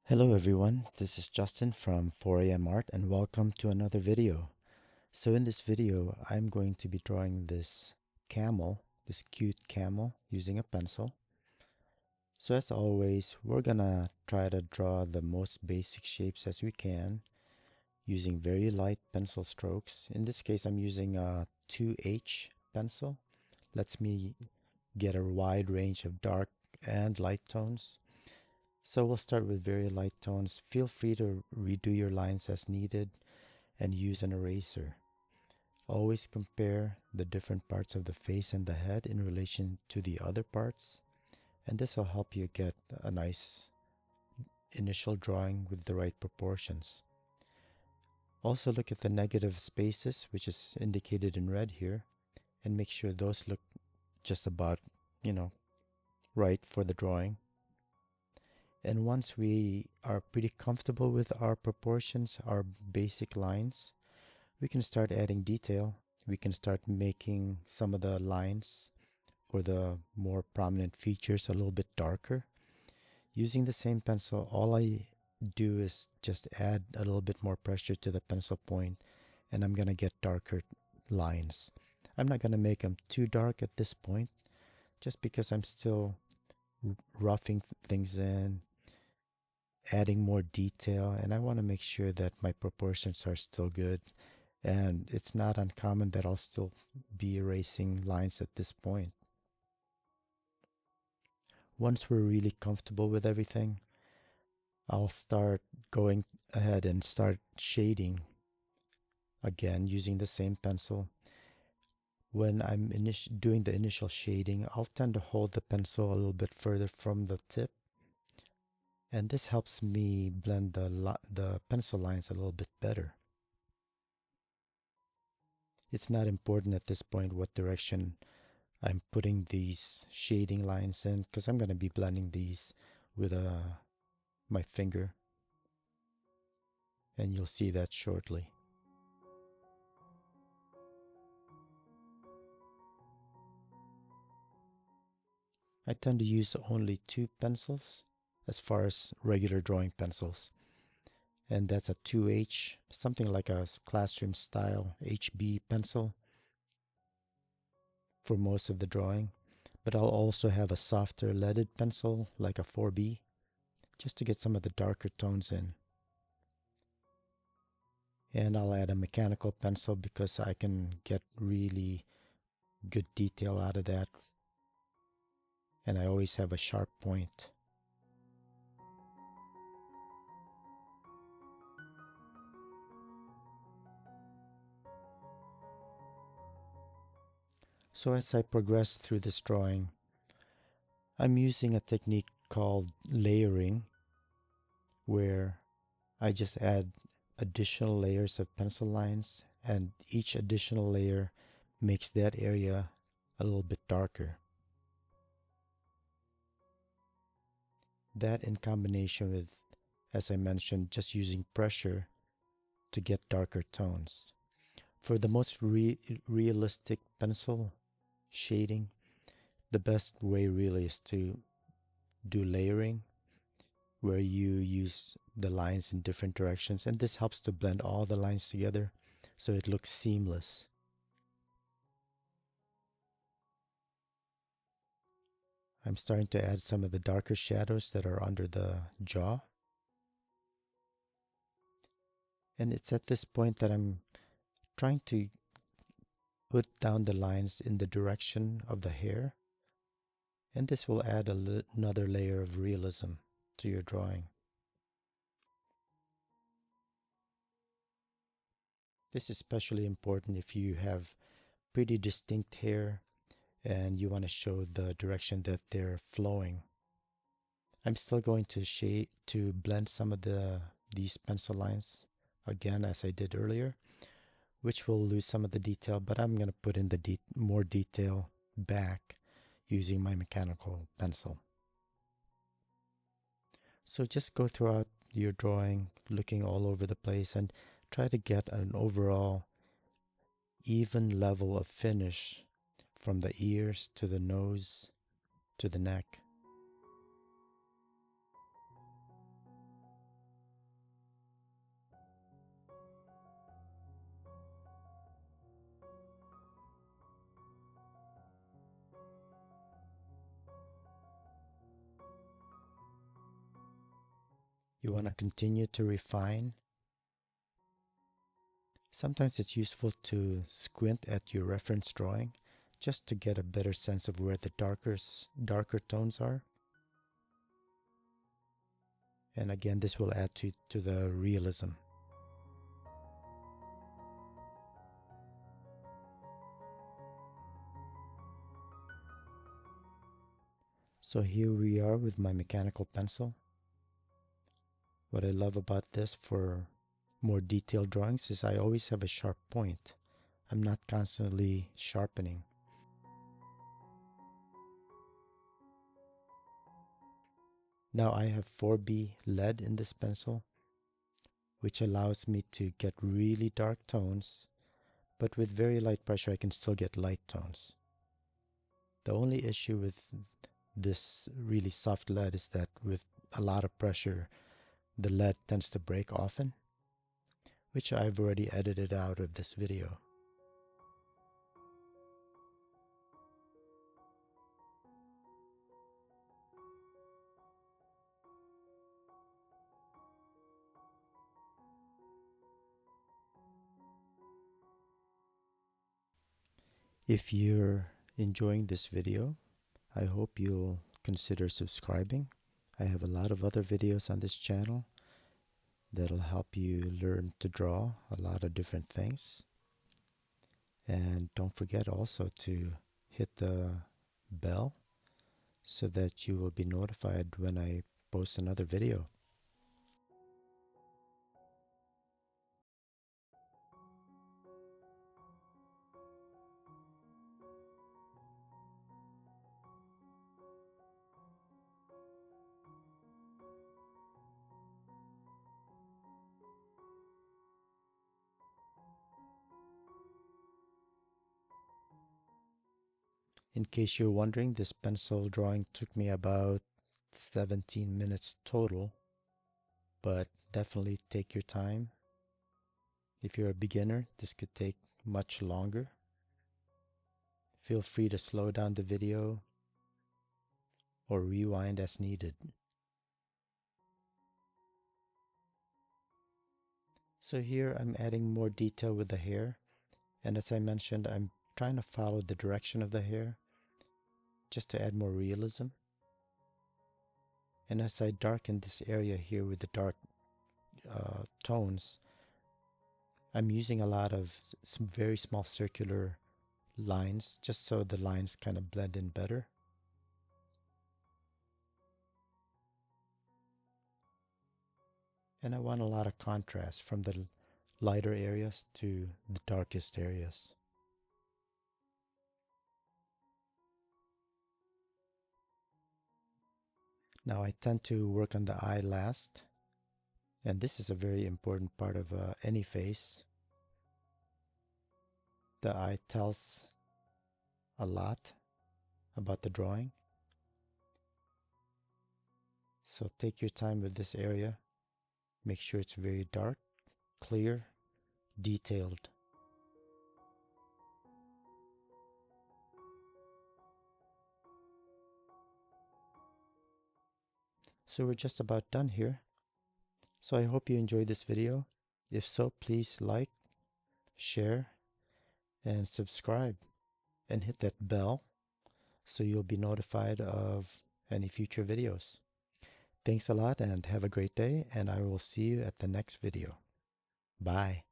Hello everyone, this is Justin from 4am Art and welcome to another video. So in this video, I'm going to be drawing this camel, this cute camel using a pencil. So as always, we're gonna try to draw the most basic shapes as we can using very light pencil strokes. In this case, I'm using a 2H pencil. Lets me get a wide range of dark and light tones. So we'll start with very light tones. Feel free to redo your lines as needed and use an eraser. Always compare the different parts of the face and the head in relation to the other parts, and this will help you get a nice initial drawing with the right proportions. Also look at the negative spaces, which is indicated in red here, and make sure those look just about, right for the drawing. And once we are pretty comfortable with our proportions, our basic lines, we can start adding detail. We can start making some of the lines for the more prominent features a little bit darker. Using the same pencil, all I do is just add a little bit more pressure to the pencil point, and I'm going to get darker lines. I'm not going to make them too dark at this point, just because I'm still roughing things in, adding more detail, and I want to make sure that my proportions are still good. And it's not uncommon that I'll still be erasing lines at this point. Once we're really comfortable with everything, I'll start going ahead and start shading again using the same pencil. When I'm doing the initial shading, I'll tend to hold the pencil a little bit further from the tip, and this helps me blend the pencil lines a little bit better. It's not important at this point what direction I'm putting these shading lines in, because I'm going to be blending these with my finger, and you'll see that shortly. I tend to use only two pencils as far as regular drawing pencils, and that's a 2H, something like a classroom style HB pencil for most of the drawing. But I'll also have a softer leaded pencil like a 4B, just to get some of the darker tones in. And I'll add a mechanical pencil because I can get really good detail out of that, and I always have a sharp point. So as I progress through this drawing, I'm using a technique called layering, where I just add additional layers of pencil lines, and each additional layer makes that area a little bit darker. That in combination with, as I mentioned, just using pressure to get darker tones. For the most realistic pencil shading, the best way really is to do layering, where you use the lines in different directions, and this helps to blend all the lines together so it looks seamless. I'm starting to add some of the darker shadows that are under the jaw. And it's at this point that I'm trying to put down the lines in the direction of the hair, and this will add another layer of realism to your drawing. This is especially important if you have pretty distinct hair and you want to show the direction that they're flowing. I'm still going to blend some of these pencil lines again as I did earlier, which will lose some of the detail, but I'm going to put in the more detail back using my mechanical pencil. So just go throughout your drawing, looking all over the place, and try to get an overall even level of finish from the ears to the nose to the neck. You want to continue to refine. Sometimes it's useful to squint at your reference drawing just to get a better sense of where the darker tones are. And again, this will add to the realism. So here we are with my mechanical pencil. What I love about this for more detailed drawings is I always have a sharp point. I'm not constantly sharpening. Now I have 4B lead in this pencil, which allows me to get really dark tones, but with very light pressure I can still get light tones. The only issue with this really soft lead is that with a lot of pressure, the lead tends to break often, which I've already edited out of this video. If you're enjoying this video, I hope you'll consider subscribing. I have a lot of other videos on this channel that'll help you learn to draw a lot of different things. And don't forget also to hit the bell so that you will be notified when I post another video. In case you're wondering, this pencil drawing took me about 17 minutes total, but definitely take your time. If you're a beginner, this could take much longer. Feel free to slow down the video or rewind as needed. So here I'm adding more detail with the hair, and as I mentioned, I'm trying to follow the direction of the hair just to add more realism. And as I darken this area here with the dark tones, I'm using a lot of some very small circular lines just so the lines kind of blend in better. And I want a lot of contrast from the lighter areas to the darkest areas. Now I tend to work on the eye last, and this is a very important part of any face. The eye tells a lot about the drawing. So take your time with this area. Make sure it's very dark, clear, detailed. So we're just about done here. So I hope you enjoyed this video. If so, please like, share, and subscribe, and hit that bell so you'll be notified of any future videos. Thanks a lot and have a great day, and I will see you at the next video. Bye.